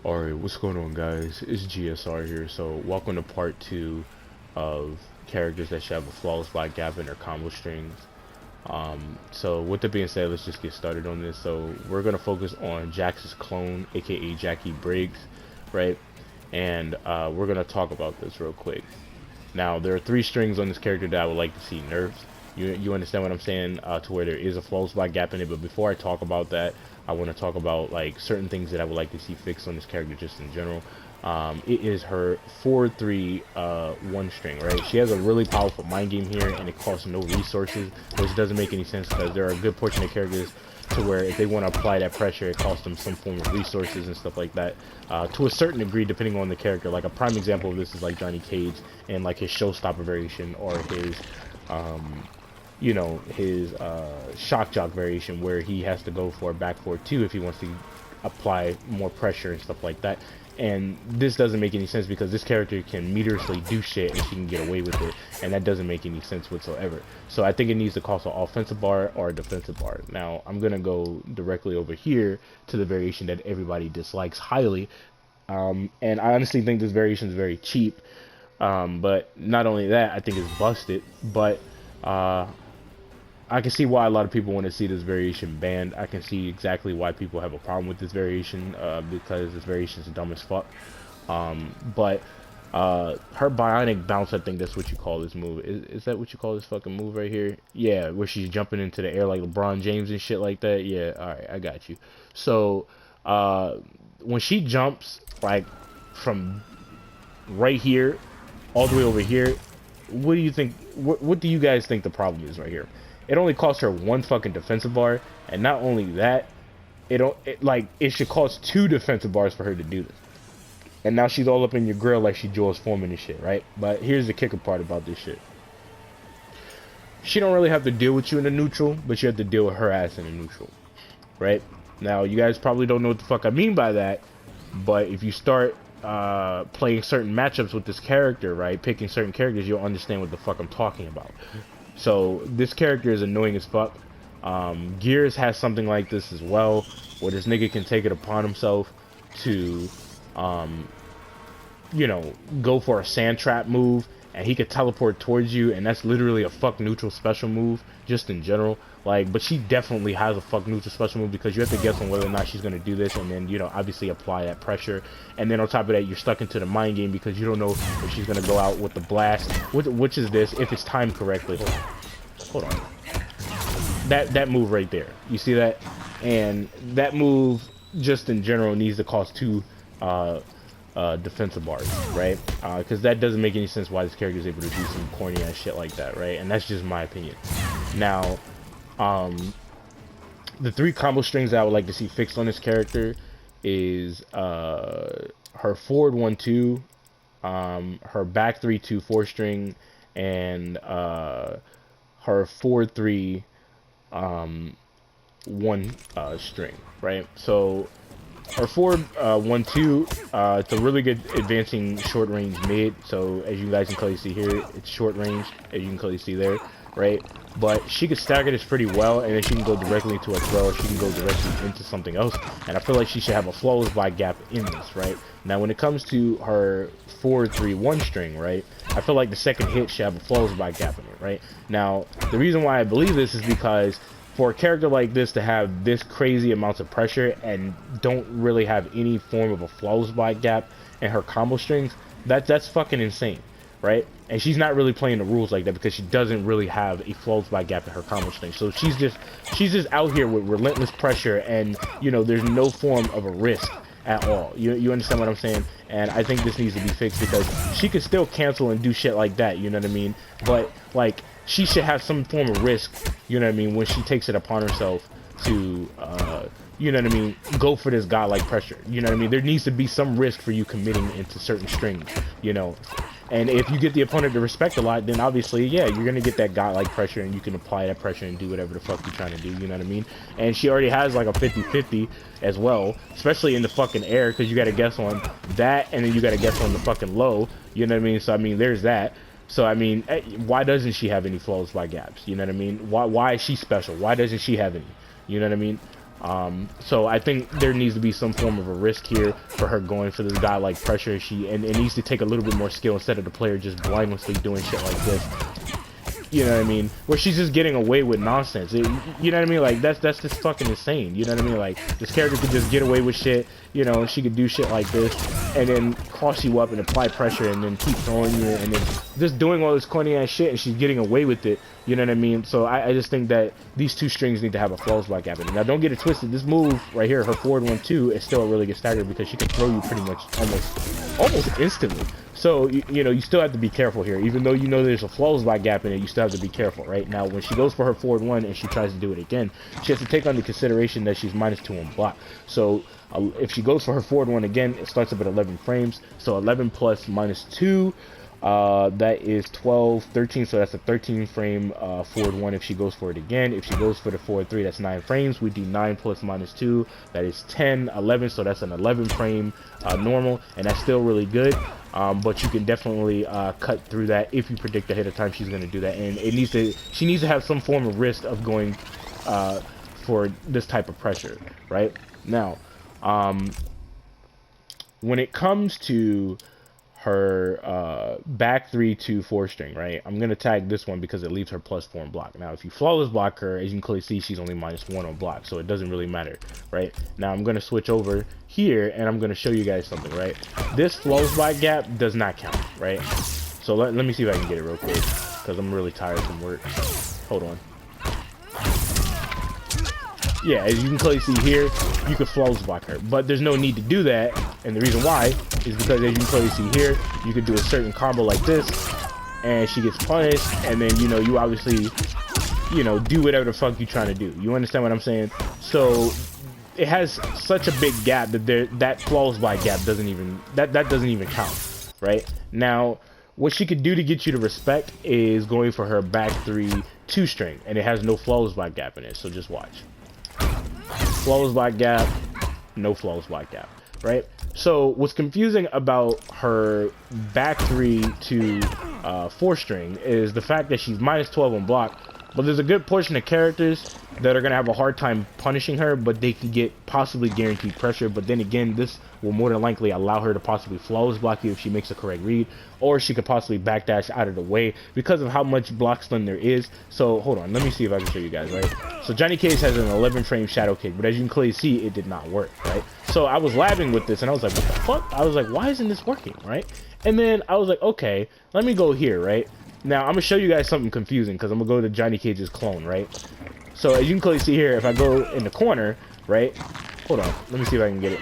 Alright, what's going on, guys? It's GSR here. So welcome to part 2 of characters that should have a flawless black gap in their combo strings. So with that being said, let's just get started on this. So we're going to focus on Jax's clone, aka Jackie Briggs, right? And we're going to talk about this real quick. Now, there are 3 strings on this character that I would like to see nerfed. You understand what I'm saying? To where there is a flawless black gap in it. But before I talk about that, I want to talk about like certain things that I would like to see fixed on this character just in general. It is her 4-3 1 string, right? She has a really powerful mind game here, and it costs no resources, which doesn't make any sense because there are a good portion of characters to where if they want to apply that pressure, it costs them some form of resources and stuff like that. To a certain degree, depending on the character. Like a prime example of this is like Johnny Cage and like his Showstopper variation, or his you know, his shock jock variation, where he has to go for a back 4-2 if he wants to apply more pressure and stuff like that. And this doesn't make any sense because this character can meteorously do shit and she can get away with it, and that doesn't make any sense whatsoever. So I think it needs to cost an offensive bar or a defensive bar. Now I'm gonna go directly over here to the variation that everybody dislikes highly, and I honestly think this variation is very cheap. But not only that, I think it's busted, but I can see why a lot of people want to see this variation banned. I can see exactly why people have a problem with this variation, because this variation is dumb as fuck. But her bionic bounce, I think that's what you call this move. Is that what you call this fucking move right here? Yeah, where she's jumping into the air like LeBron James and shit like that. Yeah, alright, I got you. So, when she jumps, like, from right here all the way over here, what do you think, what do you guys think the problem is right here? It only costs her 1 fucking defensive bar, and not only that, it should cost 2 defensive bars for her to do this. And now she's all up in your grill like she Jules Foreman and shit, right? But here's the kicker part about this shit. She don't really have to deal with you in the neutral, but you have to deal with her ass in the neutral, right? Now, you guys probably don't know what the fuck I mean by that, but if you start playing certain matchups with this character, right, picking certain characters, you'll understand what the fuck I'm talking about. So this character is annoying as fuck. Gears has something like this as well, where this nigga can take it upon himself to you know, go for a sand trap move, and he could teleport towards you, and that's literally a fuck neutral special move just in general. Like, but she definitely has a fuck neutral special move because you have to guess on whether or not she's gonna do this, and then, you know, obviously apply that pressure. And then on top of that, you're stuck into the mind game because you don't know if she's gonna go out with the blast, which is this, if it's timed correctly. Hold on. That move right there, you see that? And that move just in general needs to cost 2 defensive bars, right? Because that doesn't make any sense why this character is able to do some corny ass shit like that, right? And that's just my opinion. Now, the 3 combo strings that I would like to see fixed on this character is her forward 1-2, her back 3-2 4 string, and her 4-3 1 string, right? So her forward 1-2, it's a really good advancing short range mid. So as you guys can clearly see here, it's short range, as you can clearly see there, right? But she can stagger this pretty well, and then she can go directly into a throw, or she can go directly into something else. And I feel like she should have a flawless black gap in this, right? Now, when it comes to her 4-3 1 string, right, I feel like the second hit should have a flawless black gap in it, right? Now, the reason why I believe this is because for a character like this to have this crazy amounts of pressure and don't really have any form of a flawless black gap in her combo strings, that's fucking insane, right? And she's not really playing the rules like that because she doesn't really have a flawless black gap in her combo string. So she's just out here with relentless pressure, and, you know, there's no form of a risk at all. You understand what I'm saying? And I think this needs to be fixed because she could still cancel and do shit like that, you know what I mean? But, like, she should have some form of risk, you know what I mean, when she takes it upon herself to, you know what I mean, go for this godlike pressure. You know what I mean? There needs to be some risk for you committing into certain strings, you know? And if you get the opponent to respect a lot, then obviously, yeah, you're gonna get that godlike pressure, and you can apply that pressure and do whatever the fuck you're trying to do, you know what I mean? And she already has like a 50-50 as well, especially in the fucking air, because you gotta guess on that, and then you gotta guess on the fucking low, you know what I mean? So, I mean, there's that. So, I mean, why doesn't she have any flawless black gaps? You know what I mean? Why is she special? Why doesn't she have any? You know what I mean? So I think there needs to be some form of a risk here for her going for this guy like pressure. And it needs to take a little bit more skill instead of the player just blindlessly doing shit like this. You know what I mean? Where she's just getting away with nonsense. You know what I mean? Like, that's just fucking insane. You know what I mean? Like, this character could just get away with shit, you know, and she could do shit like this, and then cross you up and apply pressure, and then keep throwing you, and then just doing all this corny ass shit, and she's getting away with it. You know what I mean? So I just think that these two strings need to have a flawless block happening. Now, don't get it twisted. This move right here, her forward 1-2, is still a really good stagger because she can throw you pretty much almost instantly. So, you know, you still have to be careful here. Even though you know there's a flawless block gap in it, you still have to be careful, right? Now, when she goes for her forward 1 and she tries to do it again, she has to take under consideration that she's -2 on block. So, if she goes for her forward 1 again, it starts up at 11 frames. So, 11 plus -2, that is 12, 13, so that's a 13 frame forward 1 if she goes for it again. If she goes for the forward 3, that's 9 frames. We do 9 plus -2, that is 10, 11, so that's an 11 frame normal, and that's still really good. But you can definitely cut through that if you predict ahead of time she's going to do that, and she needs to have some form of risk of going for this type of pressure, right? Now, when it comes to her back 3-2-4 string, right? I'm gonna tag this one because it leaves her +4 on block. Now, if you flawless block her, as you can clearly see, she's only -1 on block, so it doesn't really matter, right? Now, I'm gonna switch over here and I'm gonna show you guys something, right? This flawless block gap does not count, right? So let me see if I can get it real quick because I'm really tired from work. Hold on. Yeah, as you can clearly see here, you can flawless block her, but there's no need to do that, and the reason why is because, as you can clearly see here, you could do a certain combo like this, and she gets punished, and then, you know, you obviously, you know, do whatever the fuck you're trying to do. You understand what I'm saying? So it has such a big gap that that flawless block gap doesn't even count, right? Now, what she could do to get you to respect is going for her back 3-2 string, and it has no flawless block gap in it, so just watch. Flawless block gap, no flawless block gap, right? So what's confusing about her back 3-4 string is the fact that she's -12 on block, but there's a good portion of characters that are going to have a hard time punishing her, but they can get possibly guaranteed pressure. But then again, this will more than likely allow her to possibly flawless block you if she makes a correct read, or she could possibly backdash out of the way because of how much block stun there is. So hold on, let me see if I can show you guys, right? So Johnny Cage has an 11 frame shadow kick, but as you can clearly see, it did not work, right? So I was laughing with this and I was like, what the fuck? I was like, why isn't this working, right? And then I was like, okay, let me go here, right? Now I'm gonna show you guys something confusing because I'm gonna go to Johnny Cage's clone, right? So as you can clearly see here, if I go in the corner, right? Hold on, let me see if I can get it.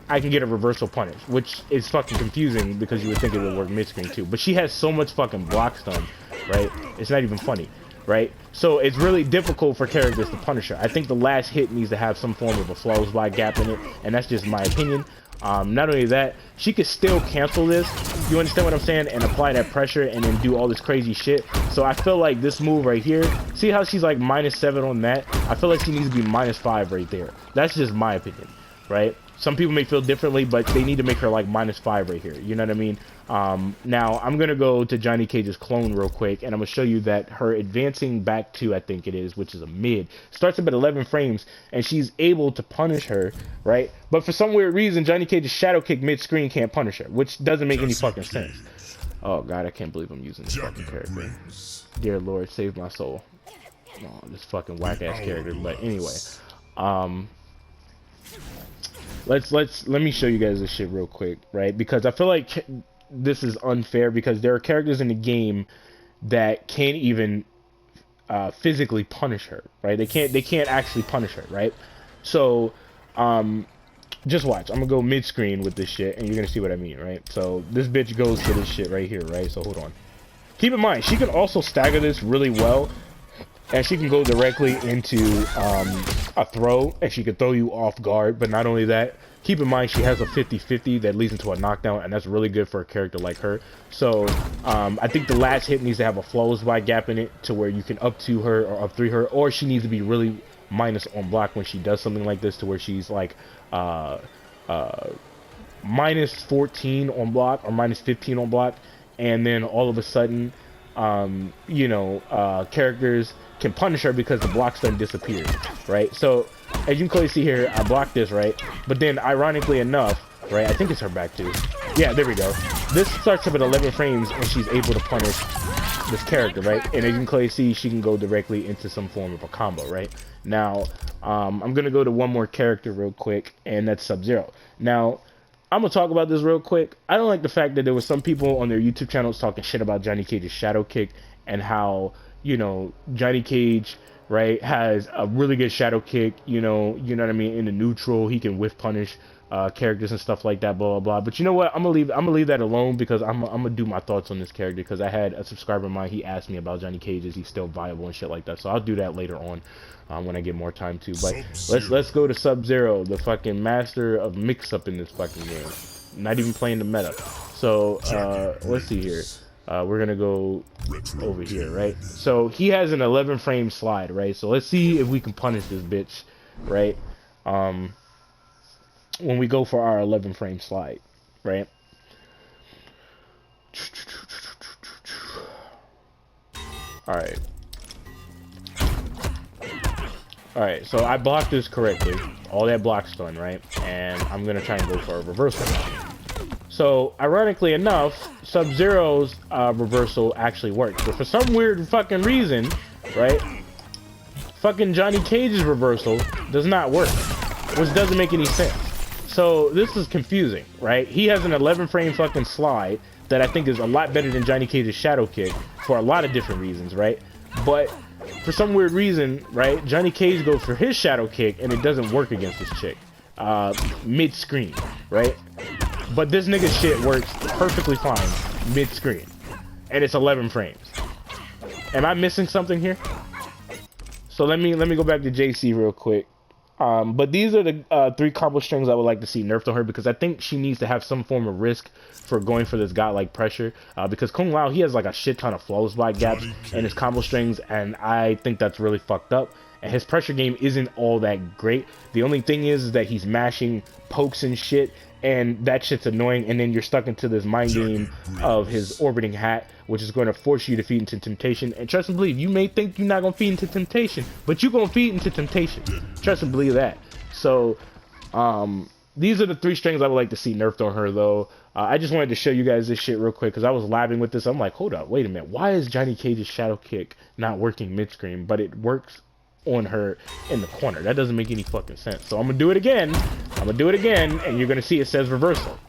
I can get a reversal punish, which is fucking confusing because you would think it would work mid-screen too. But she has so much fucking block stun, right? It's not even funny, right? So it's really difficult for characters to punish her. I think the last hit needs to have some form of a flawless block gap in it, and that's just my opinion. Not only that, she could still cancel this, you understand what I'm saying, and apply that pressure and then do all this crazy shit. So I feel like this move right here, see how she's like -7 on that? I feel like she needs to be -5 right there. That's just my opinion, right? Some people may feel differently, but they need to make her like -5 right here. You know what I mean? Now, I'm going to go to Johnny Cage's clone real quick, and I'm going to show you that her advancing back 2, I think it is, which is a mid, starts up at 11 frames, and she's able to punish her, right? But for some weird reason, Johnny Cage's shadow kick mid-screen can't punish her, which doesn't make any fucking sense. Oh, God, I can't believe I'm using this fucking character. Dear Lord, save my soul. Oh, this fucking whack-ass character. But anyway, let me show you guys this shit real quick, right? Because I feel like this is unfair because there are characters in the game that can't even physically punish her, right? They can't actually punish her, right? So just watch. I'm gonna go mid-screen with this shit and you're gonna see what I mean, right? So this bitch goes for this shit right here, right? So hold on. Keep in mind, she can also stagger this really well, and she can go directly into a throw, and she can throw you off guard. But not only that, keep in mind she has a 50-50 that leads into a knockdown, and that's really good for a character like her. So I think the last hit needs to have a flawless block gap in it to where you can up 2 her or up 3 her, or she needs to be really minus on block when she does something like this to where she's like -14 on block or -15 on block, and then all of a sudden you know, characters can punish her because the block stun disappears, right? So as you can clearly see here, I blocked this, right? But then ironically enough, right, I think it's her back too. Yeah, there we go. This starts up at 11 frames and she's able to punish this character, right? And as you can clearly see, she can go directly into some form of a combo, right? Now, I'm gonna go to one more character real quick, and that's Sub-Zero. Now, I'm gonna talk about this real quick. I don't like the fact that there were some people on their YouTube channels talking shit about Johnny Cage's shadow kick and how, you know, Johnny Cage, right, has a really good shadow kick, you know what I mean, in the neutral, he can whiff punish characters and stuff like that, blah blah blah. But you know what, I'm gonna leave that alone, because I'm gonna do my thoughts on this character, because I had a subscriber of mine, he asked me about Johnny Cage, is he still viable and shit like that. So I'll do that later on when I get more time to. But let's go to Sub-Zero, the fucking master of mix-up in this fucking game, not even playing the meta. So let's see here. We're gonna go over here, right? So he has an 11 frame slide, right? So let's see if we can punish this bitch, right? When we go for our 11 frame slide, right? Alright. Alright, so I blocked this correctly. All that block's done, right? And I'm gonna try and go for a reversal. So, ironically enough, Sub-Zero's reversal actually works. But for some weird fucking reason, right? Fucking Johnny Cage's reversal does not work. Which doesn't make any sense. So, this is confusing, right? He has an 11 frame fucking slide that I think is a lot better than Johnny Cage's shadow kick for a lot of different reasons, right? But for some weird reason, right, Johnny Cage goes for his shadow kick and it doesn't work against this chick mid-screen, right? But this nigga shit works perfectly fine mid-screen, and it's 11 frames. Am I missing something here? So let me go back to JC real quick. But these are the 3 combo strings I would like to see nerfed on her, because I think she needs to have some form of risk for going for this godlike pressure. Because Kung Lao, he has like a shit ton of flawless block gaps in his combo strings, and I think that's really fucked up. And his pressure game isn't all that great. The only thing is that he's mashing pokes and shit, and that shit's annoying. And then you're stuck into this mind game of his orbiting hat, which is going to force you to feed into temptation. And trust and believe, you may think you're not going to feed into temptation, but you're going to feed into temptation. Trust and believe that. So, these are the 3 strings I would like to see nerfed on her, though. I just wanted to show you guys this shit real quick, because I was labbing with this. I'm like, hold up, wait a minute. Why is Johnny Cage's shadow kick not working mid-screen, but it works on her in the corner? That doesn't make any fucking sense. So I'm gonna do it again. And you're gonna see it says reversal.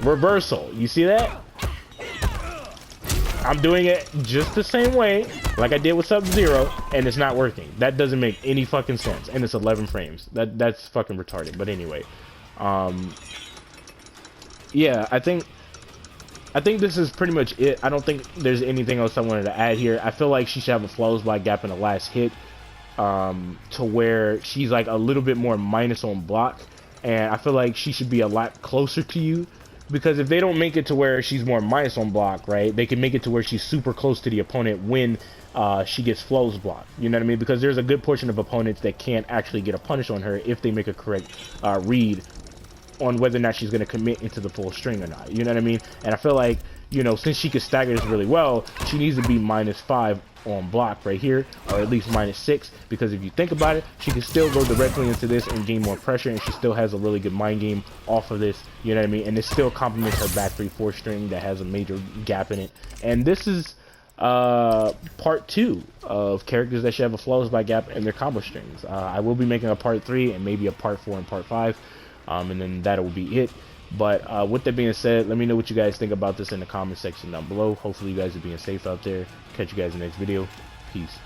Reversal. You see that? I'm doing it just the same way like I did with Sub-Zero, and it's not working. That doesn't make any fucking sense. And it's 11 frames. That's fucking retarded. But anyway, yeah, I think this is pretty much it. I don't think there's anything else I wanted to add here. I feel like she should have a flawless block gap in the last hit, to where she's like a little bit more minus on block, and I feel like she should be a lot closer to you, because if they don't make it to where she's more minus on block, right, they can make it to where she's super close to the opponent when she gets flawless block. You know what I mean? Because there's a good portion of opponents that can't actually get a punish on her if they make a correct read on whether or not she's going to commit into the full string or not. You know what I mean? And I feel like, you know, since she can stagger this really well, she needs to be -5 on block right here, or at least -6, because if you think about it, she can still go directly into this and gain more pressure, and she still has a really good mind game off of this, you know what I mean? And it still complements her back 3/4 string that has a major gap in it. And this is part 2 of characters that should have a flawless block gap in their combo strings. I will be making a part 3 and maybe a part 4 and part 5. And then that will be it. But with that being said, let me know what you guys think about this in the comment section down below. Hopefully you guys are being safe out there. Catch you guys in the next video. Peace.